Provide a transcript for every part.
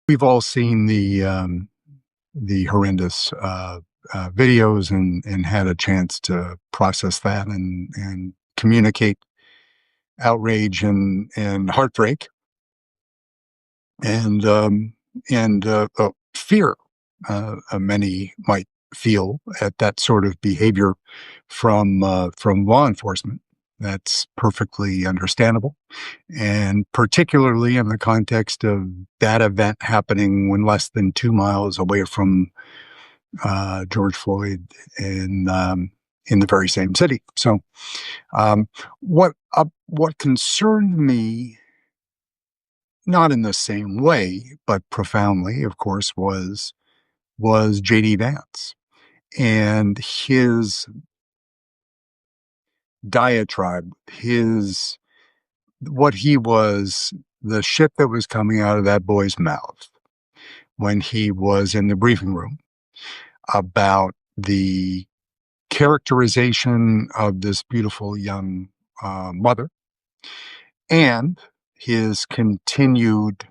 We've all seen the horrendous videos and had a chance to process that and communicate outrage and heartbreak and fear. Many might feel at that sort of behavior from law enforcement. That's perfectly understandable, and particularly in the context of that event happening when less than 2 miles away from George Floyd in the very same city. So, what concerned me, not in the same way, but profoundly, of course, was JD Vance and his diatribe, his what he was, the shit that was coming out of that boy's mouth when he was in the briefing room about the characterization of this beautiful young mother and his continued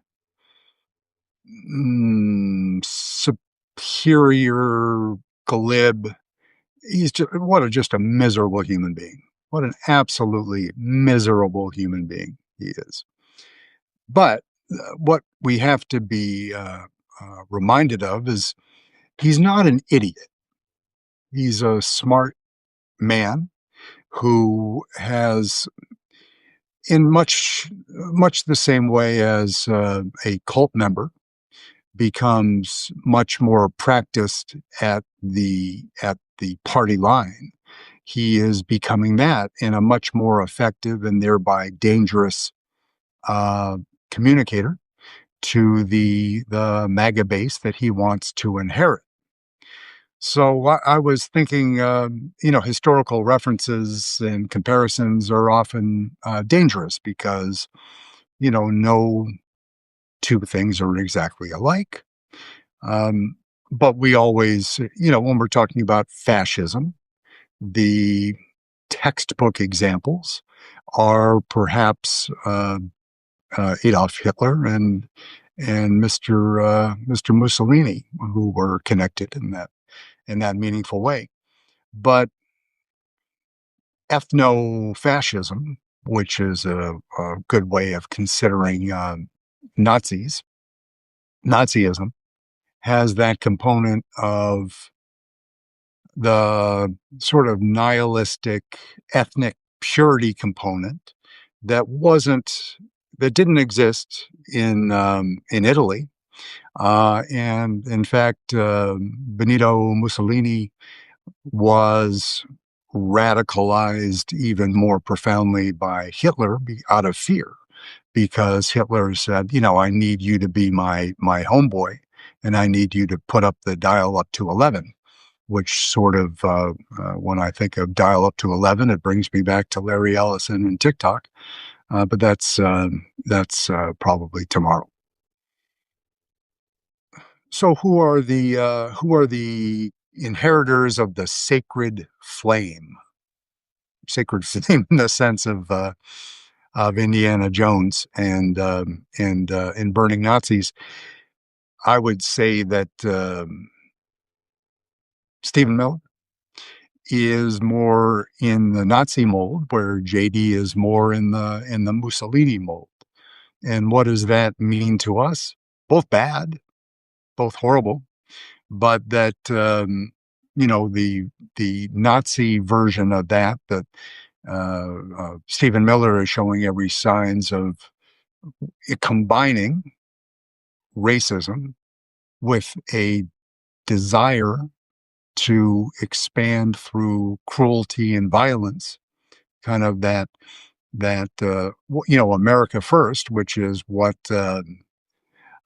superior glib. He's just a miserable human being. What an absolutely miserable human being he is. But what we have to be reminded of is he's not an idiot. He's a smart man who has, in much the same way as a cult member becomes much more practiced at the party line, he is becoming that in a much more effective and thereby dangerous uh, communicator to the MAGA base that he wants to inherit. So I was thinking, historical references and comparisons are often dangerous because, no two things are exactly alike. Um, but we always, when we're talking about fascism, the textbook examples are perhaps Adolf Hitler and Mr. Mussolini, who were connected in that meaningful way. But ethno-fascism, which is a good way of considering Nazism, has that component of the sort of nihilistic ethnic purity component that didn't exist in Italy. And in fact, Benito Mussolini was radicalized even more profoundly by Hitler out of fear, because Hitler said, I need you to be my homeboy, and I need you to put up the dial up to 11, which sort of, when I think of dial up to 11, it brings me back to Larry Ellison and TikTok. But that's probably tomorrow. So who are the inheritors of the sacred flame? Sacred flame in the sense of Indiana Jones and burning Nazis. I would say that Stephen Miller is more in the Nazi mold, where JD is more in the Mussolini mold. And what does that mean to us? Both bad, both horrible, but that the Nazi version of that Stephen Miller is showing every signs of combining racism with a desire to expand through cruelty and violence, kind of America First, which is what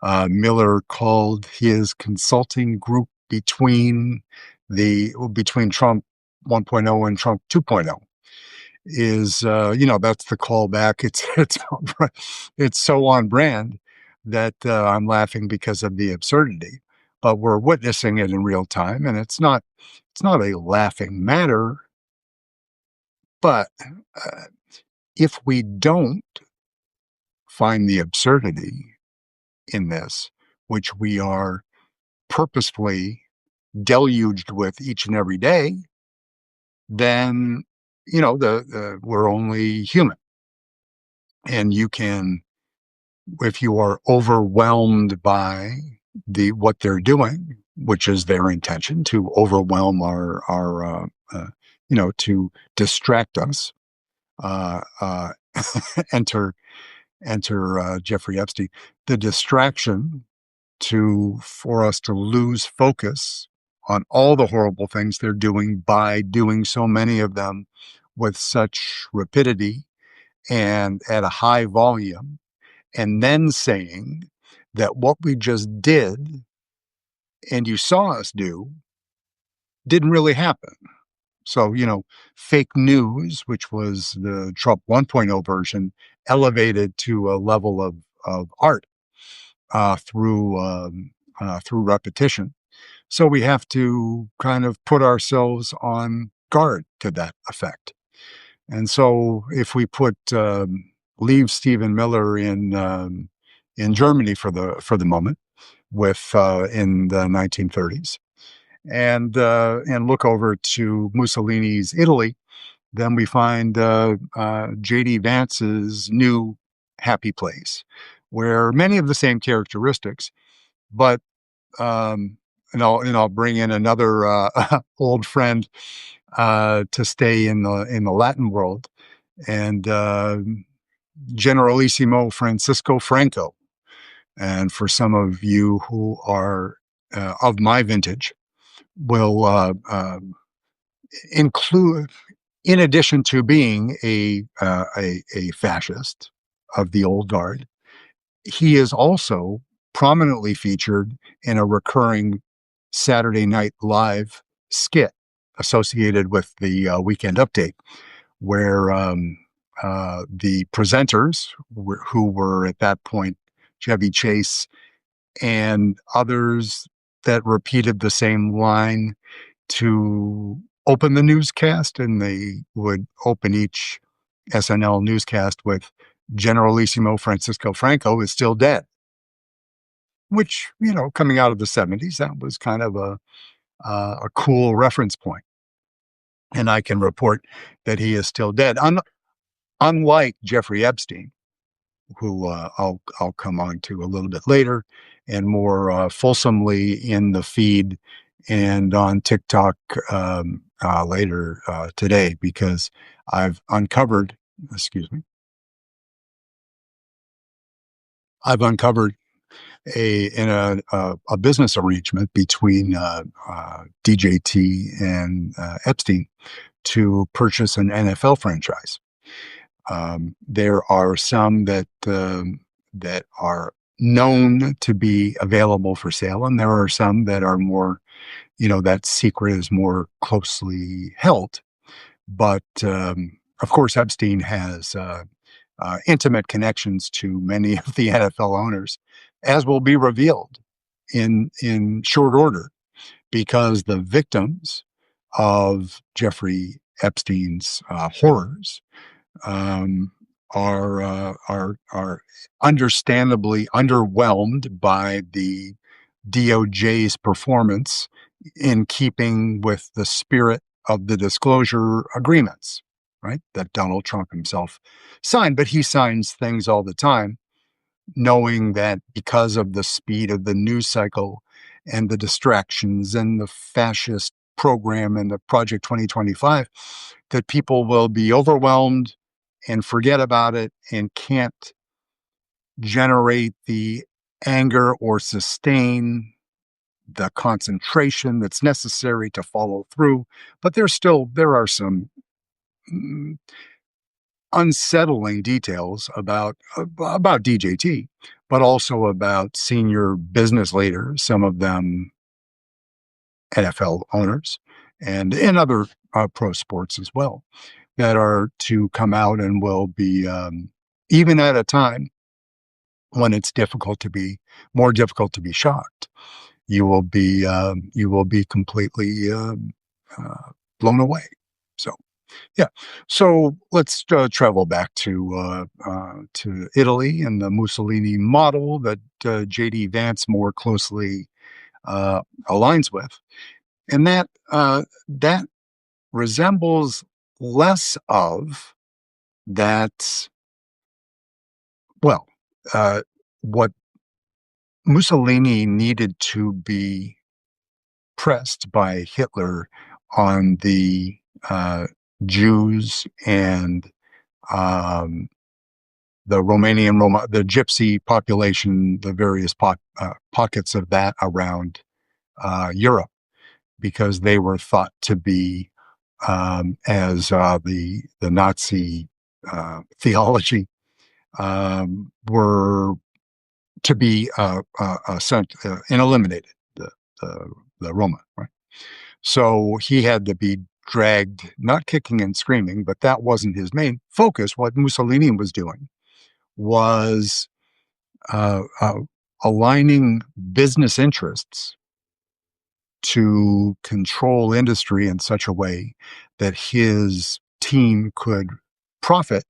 Miller called his consulting group between Trump 1.0 and Trump 2.0. Is that's the callback. It's so on brand that I'm laughing because of the absurdity, but we're witnessing it in real time, and it's not a laughing matter. But if we don't find the absurdity in this, which we are purposefully deluged with each and every day, then we're only human. And you can, if you are overwhelmed by what they're doing, which is their intention to overwhelm to distract us. Uh, uh, enter Jeffrey Epstein. The distraction for us to lose focus on all the horrible things they're doing by doing so many of them with such rapidity and at a high volume, and then saying that what we just did and you saw us do didn't really happen. So, fake news, which was the Trump 1.0 version, elevated to a level of art through repetition. So we have to kind of put ourselves on guard to that effect. And so if we leave Stephen Miller in Germany for the moment, in the 1930s, and look over to Mussolini's Italy, then we find J.D. Vance's new happy place, where many of the same characteristics, but I'll bring in another old friend to stay in the Latin world, and Generalissimo Francisco Franco. And for some of you who are of my vintage, will include, in addition to being a fascist of the old guard, he is also prominently featured in a recurring Saturday Night Live skit associated with the Weekend Update, where the presenters, who were at that point Chevy Chase and others that repeated the same line to open the newscast, and they would open each SNL newscast with Generalissimo Francisco Franco is still dead, which, coming out of the 70s, that was kind of a cool reference point. And I can report that he is still dead. Unlike Jeffrey Epstein, who I'll come on to a little bit later and more fulsomely in the feed and on TikTok later today, because I've uncovered a business arrangement between DJT and Epstein to purchase an NFL franchise. There are some that are known to be available for sale, and there are some that are more, that secret is more closely held. But of course, Epstein has intimate connections to many of the NFL owners, as will be revealed in short order, because the victims of Jeffrey Epstein's horrors are understandably underwhelmed by the DOJ's performance in keeping with the spirit of the disclosure agreements, right, that Donald Trump himself signed. But he signs things all the time, knowing that because of the speed of the news cycle and the distractions and the fascist program and the Project 2025, that people will be overwhelmed and forget about it and can't generate the anger or sustain the concentration that's necessary to follow through. But there are some unsettling details about DJT, but also about senior business leaders, some of them NFL owners and in other pro sports as well, that are to come out and will be, even at a time when it's more difficult to be shocked, you will be completely blown away. So Yeah. So let's travel back to Italy and the Mussolini model that J.D. Vance more closely aligns with, and that resembles less of that. Well, what Mussolini needed to be pressed by Hitler on the uh, Jews and um, the Gypsy population, the various pockets of that around Europe, because they were thought to be, as the Nazi theology were to be sent and eliminated the, the Roma, right? So he had to be dragged, not kicking and screaming, but that wasn't his main focus. What Mussolini was doing was uh, uh, aligning business interests to control industry in such a way that his team could profit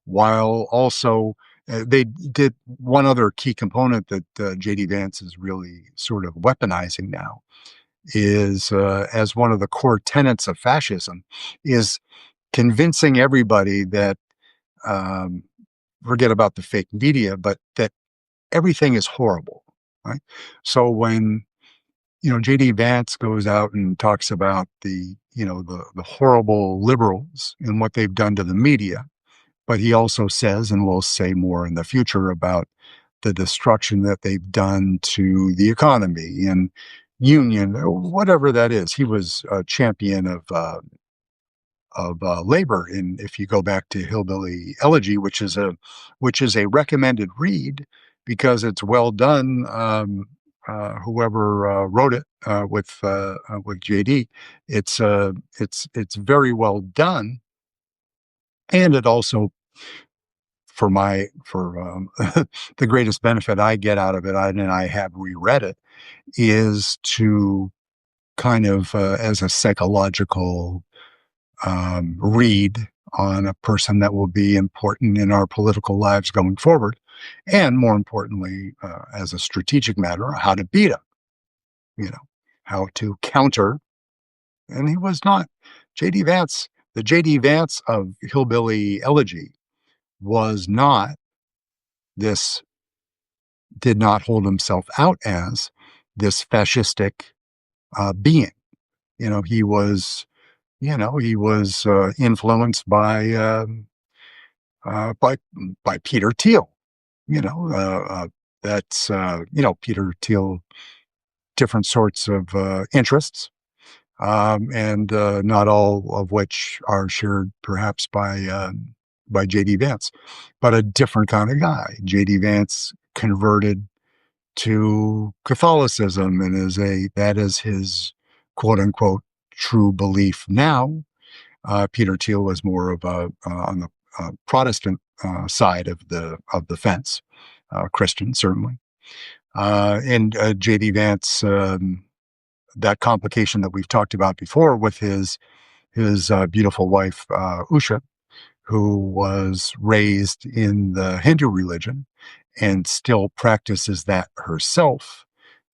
while also they did one other key component that JD Vance is really sort of weaponizing now is as one of the core tenets of fascism is convincing everybody that um, forget about the fake media, but that everything is horrible, right? So when JD Vance goes out and talks about the horrible liberals and what they've done to the media, but he also says, and we'll say more in the future about the destruction that they've done to the economy and union, whatever that is. He was a champion of labor. And if you go back to Hillbilly Elegy, which is a recommended read because it's well done. Whoever wrote it with JD, it's very well done, and it also for the greatest benefit I get out of it, and I have reread it, is to kind of as a psychological read on a person that will be important in our political lives going forward, and more importantly, as a strategic matter, how to beat him, you know, how to counter. And he was not J.D. Vance. The J.D. Vance of Hillbilly Elegy was not this, did not hold himself out as this fascistic being. He was, he was influenced by by Peter Thiel. You know, that's Peter Thiel, different sorts of interests, and not all of which are shared perhaps by J.D. Vance, but a different kind of guy. J.D. Vance converted to Catholicism and that is his quote unquote true belief now. Peter Thiel was more of a on the Protestant side of the fence, Christian certainly, and J.D. Vance. That complication that we've talked about before with his beautiful wife Usha, who was raised in the Hindu religion and still practices that herself.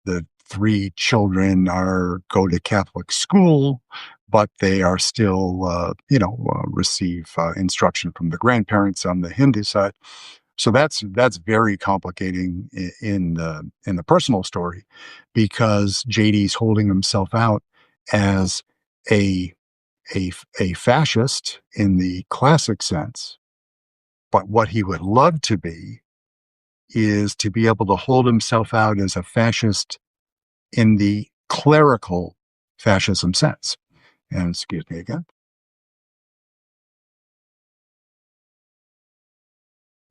The three children go to Catholic school, but they are still, receive instruction from the grandparents on the Hindu side. So that's very complicating in the personal story, because JD's holding himself out as a a fascist in the classic sense, but what he would love to be is to be able to hold himself out as a fascist in the clerical fascism sense. And excuse me again.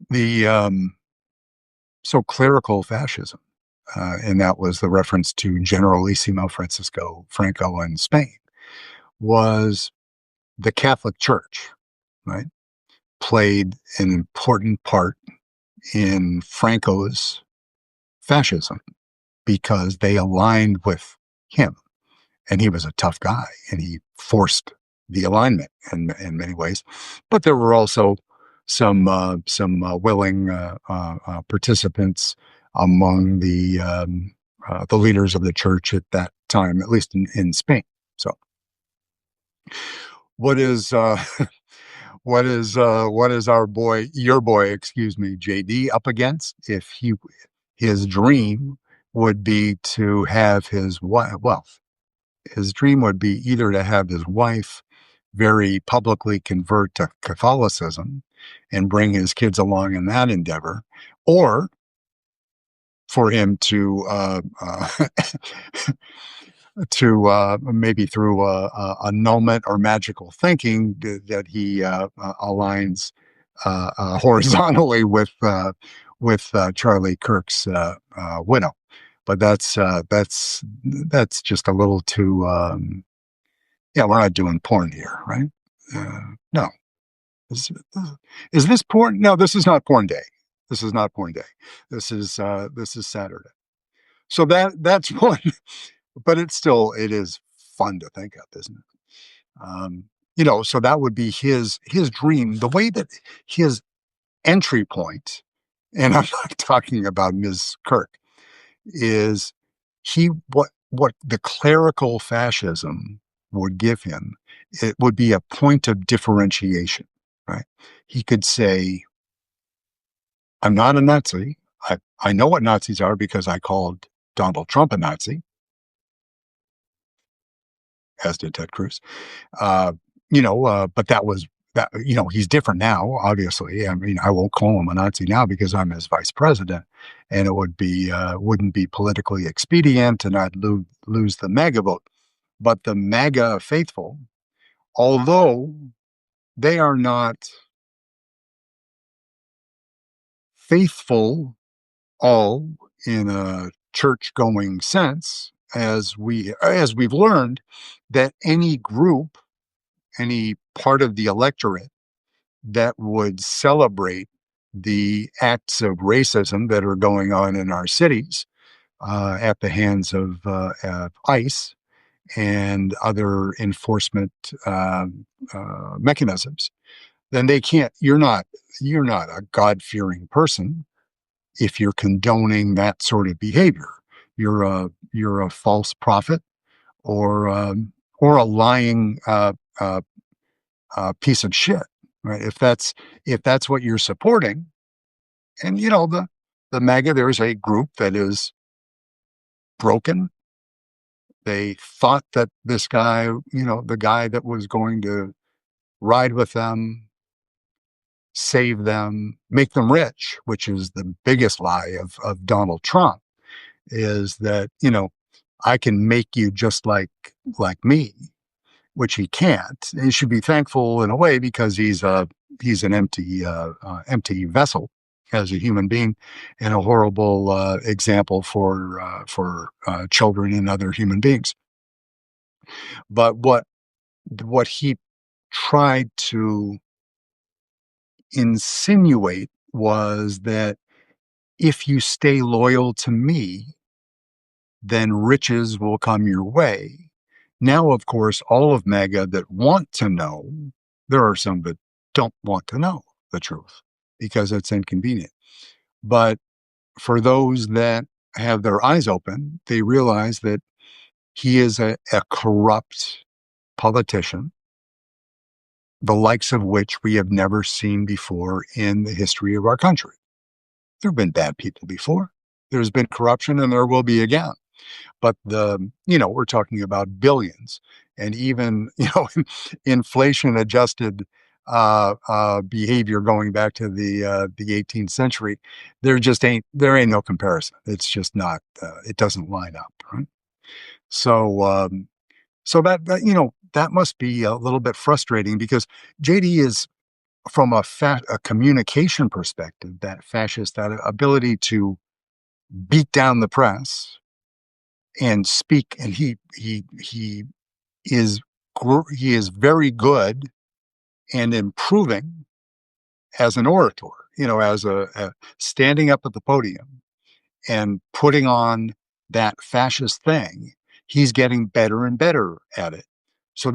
The So clerical fascism, and that was the reference to Generalissimo Francisco Franco in Spain, was the Catholic Church, right? Played an important part in Franco's fascism because they aligned with him, and he was a tough guy, and he forced the alignment in many ways. But there were also some willing participants among the leaders of the church at that time, at least in Spain. So, what is what is your boy, excuse me, JD up against? If his dream would be to have his wife, well, his dream would be either to have his wife very publicly convert to Catholicism and bring his kids along in that endeavor, or for him to to maybe through annulment or magical thinking that he aligns horizontally with Charlie Kirk's widow. But that's just a little too. Yeah, we're not doing porn here, right? No. Is, is this porn? No, this is not porn day. This is not porn day. This is Saturday. So that's one, but it is fun to think of, isn't it? So that would be his dream. The way that his entry point, and I'm not talking about Ms. Kirk, is what the clerical fascism would give him. It would be a point of differentiation, right? He could say, "I'm not a Nazi. I know what Nazis are because I called Donald Trump a Nazi, as did Ted Cruz." Uh, but that was that. He's different now. Obviously, I mean, I won't call him a Nazi now because I'm his vice president, and it wouldn't be politically expedient, and I'd lose the MAGA vote. But the MAGA faithful, although they are not faithful all in a church going sense, as we've learned, that any group, any part of the electorate that would celebrate the acts of racism that are going on in our cities at the hands of ICE and other enforcement mechanisms, then they can't. You're not a God-fearing person if you're condoning that sort of behavior. You're a false prophet or a lying piece of shit, right? If that's what you're supporting, and the MAGA, there is a group that is broken. They thought that this guy, the guy that was going to ride with them, save them, make them rich, which is the biggest lie of Donald Trump, is that I can make you just like me, which he can't. He should be thankful in a way because he's an empty vessel as a human being, and a horrible example for children and other human beings. But what he tried to insinuate was that if you stay loyal to me, then riches will come your way. Now, of course, all of MAGA that want to know, there are some that don't want to know the truth because it's inconvenient. But for those that have their eyes open, they realize that he is a corrupt politician, the likes of which we have never seen before in the history of our country. There have been bad people before. There's been corruption and there will be again. But we're talking about billions, and even, inflation adjusted behavior going back to the 18th century, there ain't no comparison. It's just not, it doesn't line up. Right. So, that must be a little bit frustrating because JD is, from a communication perspective, that fascist, that ability to beat down the press and speak, and is he is very good and improving as an orator, as a standing up at the podium and putting on that fascist thing. He's getting better and better at it. So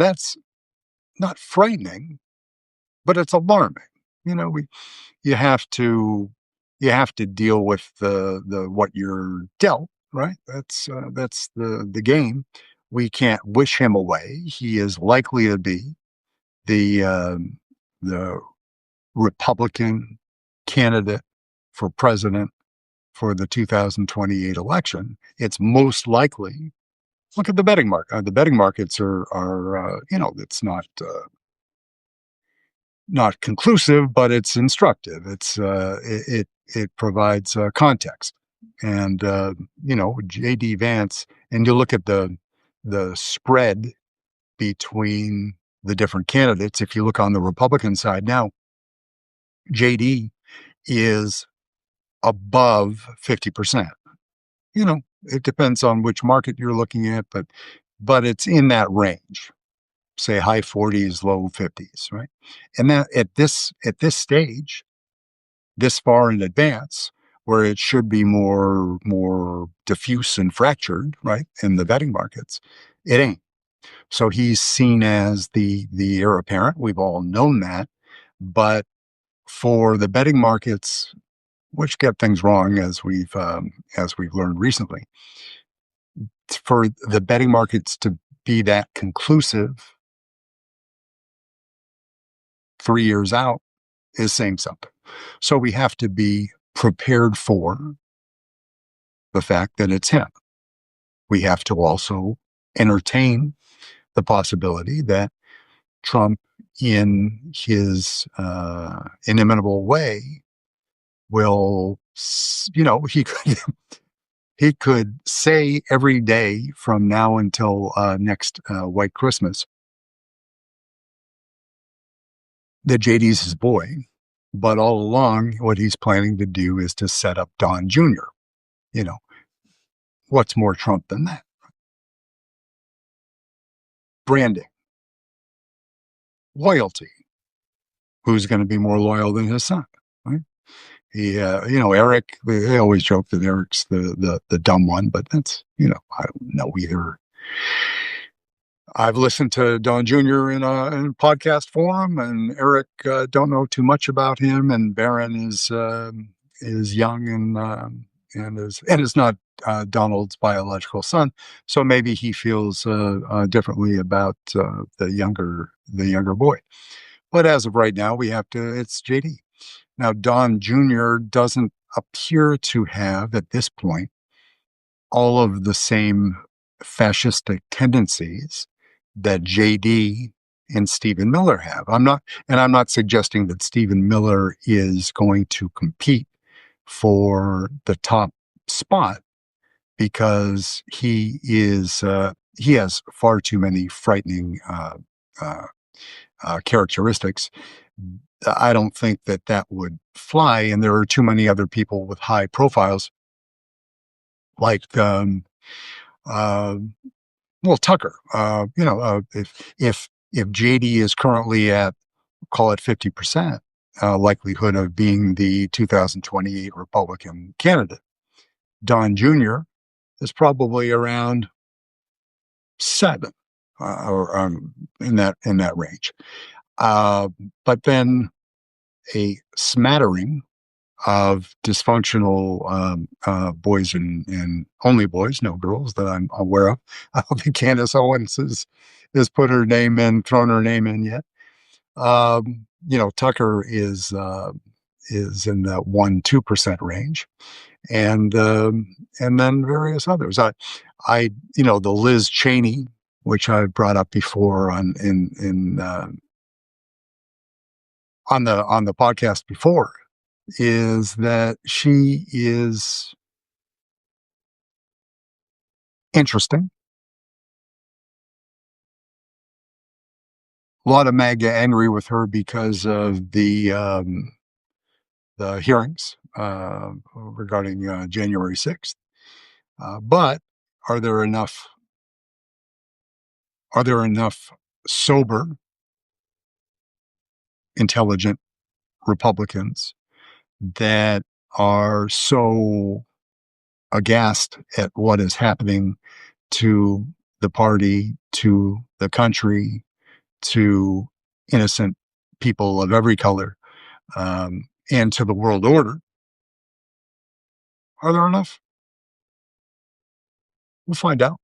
not frightening, but it's alarming. You know, you have to you have to deal with the what you're dealt, right? That's the game. We can't wish him away. He is likely to be the Republican candidate for president for the 2028 election. It's most likely. Look at the betting market. The betting markets are it's not conclusive, but it's instructive. It provides context, and J.D. Vance, and you look at the spread between the different candidates. If you look on the Republican side now, J.D. is above 50%. It depends on which market you're looking at, but it's in that range, say high 40s, low 50s, right? And that at this stage, this far in advance, where it should be more diffuse and fractured, right, in the betting markets, it ain't. So he's seen as the heir apparent. We've all known that, but for the betting markets, which get things wrong as we've learned recently, for the betting markets to be that conclusive 3 years out is saying something. So we have to be prepared for the fact that it's him. We have to also entertain the possibility that Trump, in his inimitable way, will, he could he could say every day from now until next White Christmas that JD's his boy, but all along, what he's planning to do is to set up Don Jr. You know, what's more Trump than that? Branding, loyalty. Who's going to be more loyal than his son? Right? Eric. They always joke that Eric's the dumb one, but that's I don't know either. I've listened to Don Jr. in podcast form, and Eric don't know too much about him, and Barron is young and is not Donald's biological son, so maybe he feels differently about the younger boy. But as of right now, it's JD. Now, Don Jr. doesn't appear to have, at this point, all of the same fascistic tendencies that JD and Stephen Miller have. I'm not suggesting that Stephen Miller is going to compete for the top spot, because he has far too many frightening uh, characteristics. I don't think that would fly, and there are too many other people with high profiles, like uh, Tucker. If JD is currently at, call it 50% likelihood of being the 2028 Republican candidate, Don Jr. is probably around 7, or in that range. But then a smattering of dysfunctional boys and only boys, no girls that I'm aware of. I don't think Candace Owens has put her name in, thrown her name in yet. Tucker is in the 1-2% range, and then various others. The Liz Cheney, which I brought up before on the podcast before, is that she is interesting. A lot of MAGA angry with her because of the hearings regarding January 6th. But are there enough? Are there enough sober, intelligent Republicans that are so aghast at what is happening to the party, to the country, to innocent people of every color, and to the world order. Are there enough? We'll find out.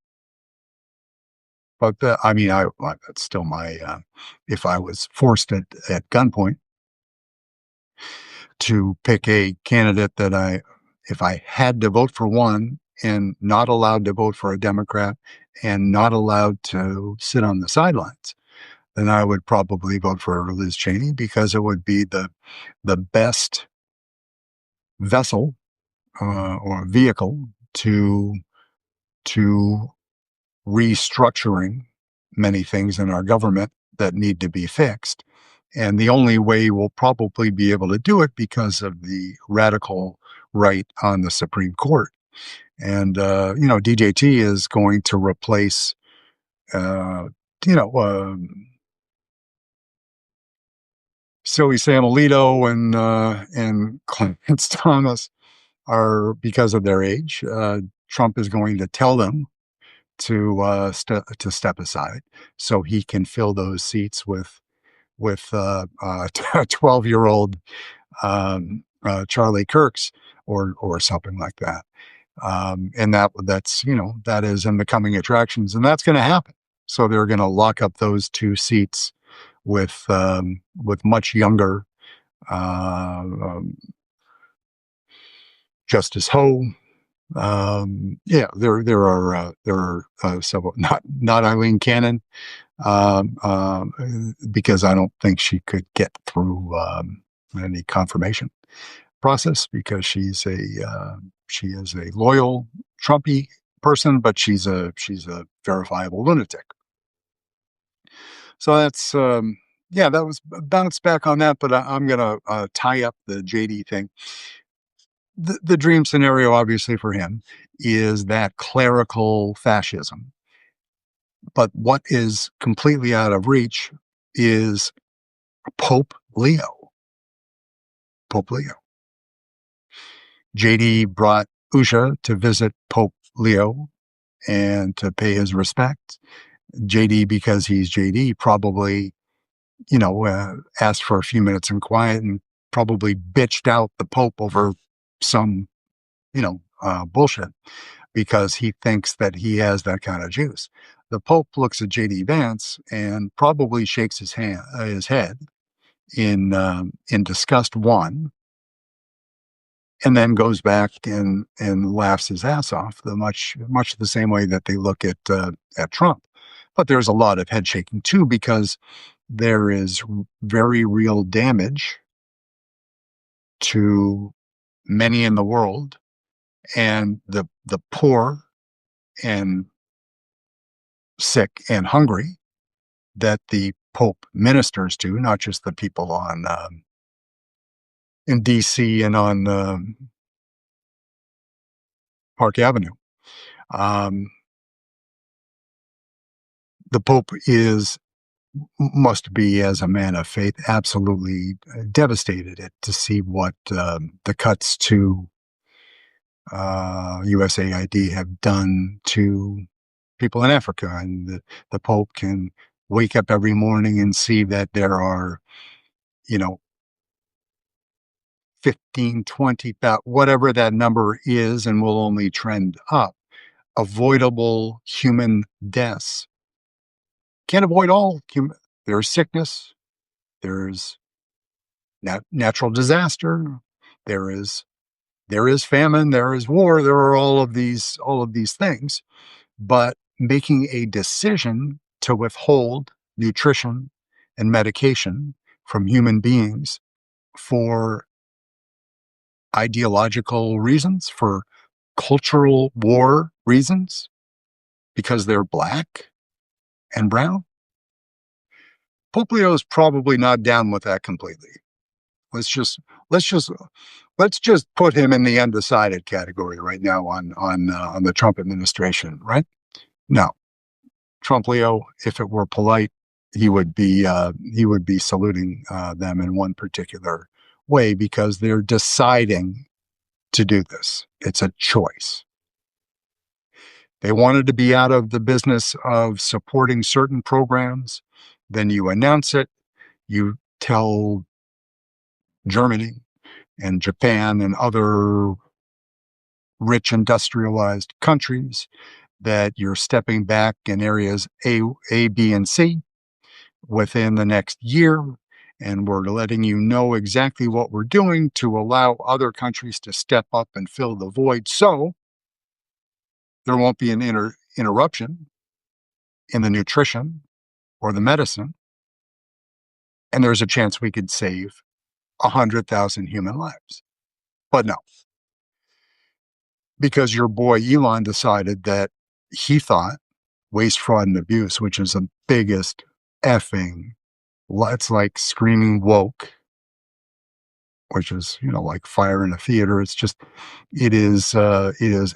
But I mean, that's still my. If I was forced at gunpoint to pick a candidate that if I had to vote for one and not allowed to vote for a Democrat and not allowed to sit on the sidelines, then I would probably vote for Liz Cheney because it would be the best vessel or vehicle to restructuring many things in our government that need to be fixed. And the only way we'll probably be able to do it because of the radical right on the Supreme Court. And, DJT is going to replace, uh, you know, silly Sam Alito and Clarence Thomas are because of their age. Trump is going to tell them to step aside so he can fill those seats with 12-year-old Charlie Kirks or something like that. And that is in the coming attractions, and that's going to happen. So they're going to lock up those two seats with much younger Justice Ho. Yeah, there are several. Not Eileen Cannon, because I don't think she could get through any confirmation process because she is a loyal Trumpy person, but she's a verifiable lunatic. So that's yeah, that was bounce back on that, but I'm gonna tie up the JD thing. The dream scenario, obviously, for him is that clerical fascism. But what is completely out of reach is Pope Leo. Pope Leo. JD brought Usha to visit Pope Leo and to pay his respect. JD, because he's JD, probably, asked for a few minutes in quiet and probably bitched out the Pope over some, bullshit because he thinks that he has that kind of juice. The Pope looks at JD Vance and probably shakes his head in disgust, one, and then goes back and laughs his ass off, much the same way that they look at Trump. But there's a lot of head shaking too because there is very real damage to many in the world, and the poor and sick and hungry that the Pope ministers to, not just the people in D.C. and on Park Avenue. The Pope must be, as a man of faith, absolutely devastated to see what the cuts to USAID have done to people in Africa. And the Pope can wake up every morning and see that there are, 15, 20, whatever that number is, and will only trend up, avoidable human deaths. Can't avoid all human. There's sickness. There's natural disaster. There is famine. There is war. There are all of these things. But making a decision to withhold nutrition and medication from human beings for ideological reasons, for cultural war reasons, because they're black and brown. Pope Leo is probably not down with that completely. Let's just let's just put him in the undecided category right now on the Trump administration, right? No, Trump Leo, if it were polite, he would be saluting them in one particular way because they're deciding to do this. It's a choice. They wanted to be out of the business of supporting certain programs Then you announce it. You tell Germany and Japan and other rich industrialized countries that you're stepping back in areas A, B, and C within the next year. And we're letting you know exactly what we're doing to allow other countries to step up and fill the void. So there won't be an interruption in the nutrition or the medicine. And there's a chance we could save 100,000 human lives. But no, because your boy Elon decided that he thought waste, fraud, and abuse, which is the biggest effing, it's like screaming woke, which is, like fire in a theater. It is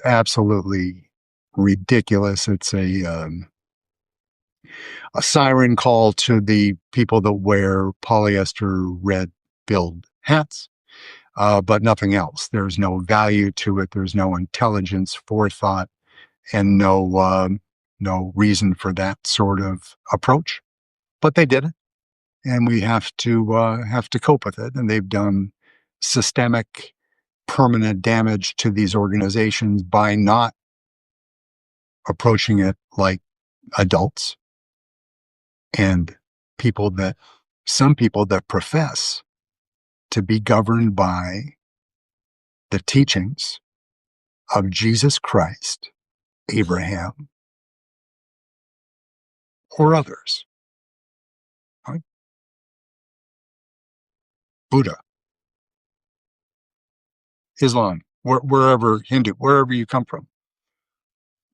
absolutely ridiculous. It's a siren call to the people that wear polyester red filled hats, but nothing else. There's no value to it. There's no intelligence, forethought, and no reason for that sort of approach. But they did it, and we have to cope with it. And they've done systemic, permanent damage to these organizations by not approaching it like adults and some people that profess to be governed by the teachings of Jesus Christ, Abraham, or others, right? Buddha, Islam, wherever, Hindu, wherever you come from.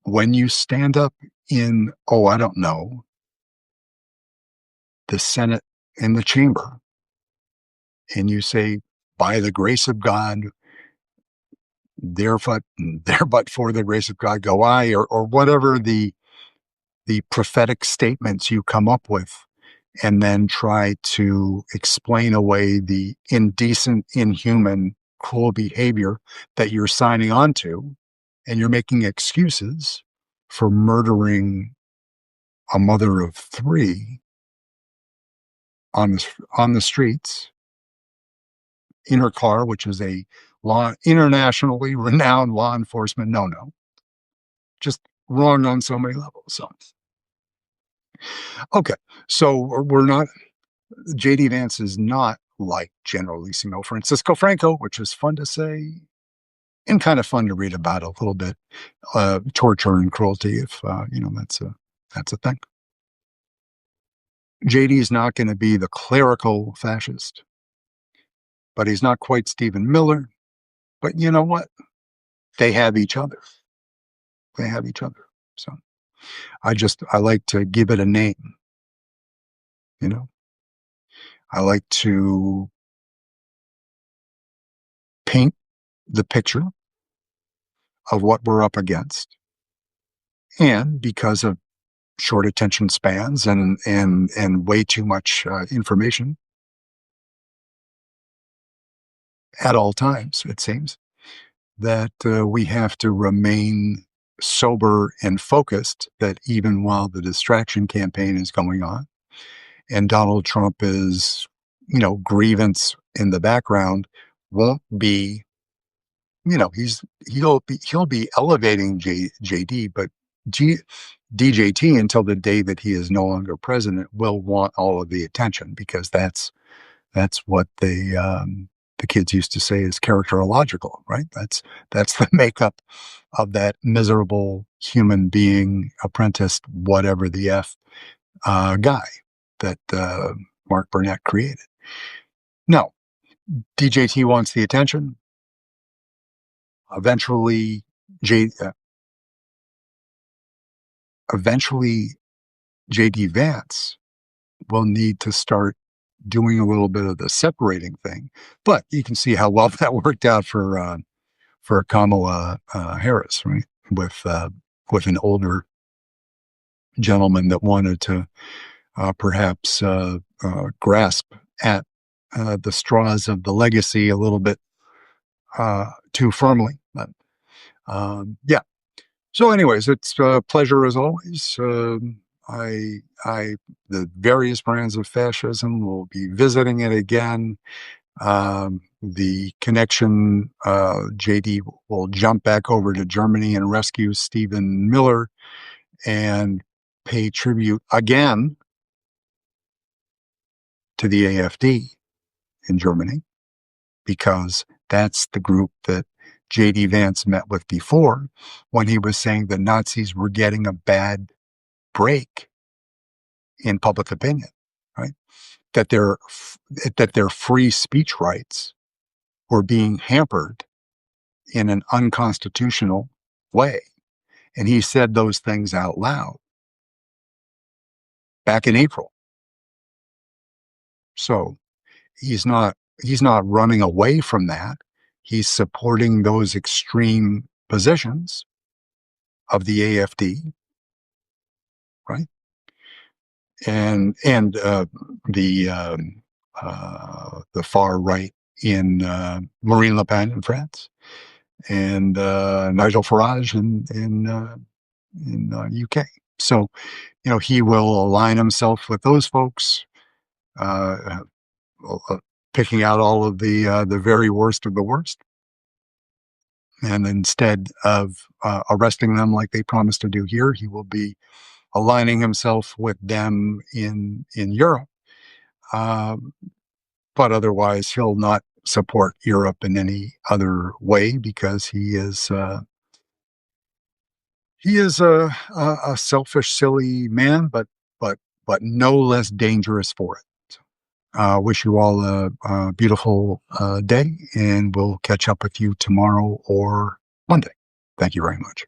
When you stand up in, I don't know, the Senate in the chamber, and you say, by the grace of God, there but for the grace of God go I, or whatever the prophetic statements you come up with, and then try to explain away the indecent, inhuman, cruel behavior that you're signing on to, and you're making excuses for murdering a mother of three on the streets in her car, which is a internationally renowned law enforcement no, just wrong on so many levels. So, okay, so we're not. JD Vance is not like Generalissimo Francisco Franco, which is fun to say and kind of fun to read about a little bit. Torture and cruelty, if that's a thing. JD is not going to be the clerical fascist, but he's not quite Stephen Miller. But you know what? They have each other. They have each other. So I like to give it a name. I like to paint the picture of what we're up against. And because of short attention spans and way too much information at all times, it seems, that we have to remain sober and focused, that even while the distraction campaign is going on and Donald Trump is, grievance in the background won't be, he'll be elevating JD, but DJT, until the day that he is no longer president, will want all of the attention, because that's what the kids used to say is characterological, right? That's the makeup of that miserable human being, apprentice, whatever the F guy that Mark Burnett created. No, DJT wants the attention. Eventually, JD Vance will need to start doing a little bit of the separating thing. But you can see how well that worked out for Kamala Harris, right? With an older gentleman that wanted to perhaps grasp at the straws of the legacy a little bit too firmly. But yeah. So anyways, it's a pleasure as always. The various brands of fascism will be visiting it again. The connection, JD will jump back over to Germany and rescue Stephen Miller and pay tribute again to the AfD in Germany, because that's the group that J.D. Vance met with before when he was saying the Nazis were getting a bad break in public opinion, right? That their free speech rights were being hampered in an unconstitutional way. And he said those things out loud back in April. So he's not running away from that. He's supporting those extreme positions of the AfD, right? And the far right in Marine Le Pen in France, and Nigel Farage in UK. So, he will align himself with those folks, uh, picking out all of the very worst of the worst, and instead of arresting them like they promised to do here, he will be aligning himself with them in Europe. Um, but otherwise, he'll not support Europe in any other way, because he is a selfish, silly man, but no less dangerous for it. Wish you all a beautiful day, and we'll catch up with you tomorrow or Monday. Thank you very much.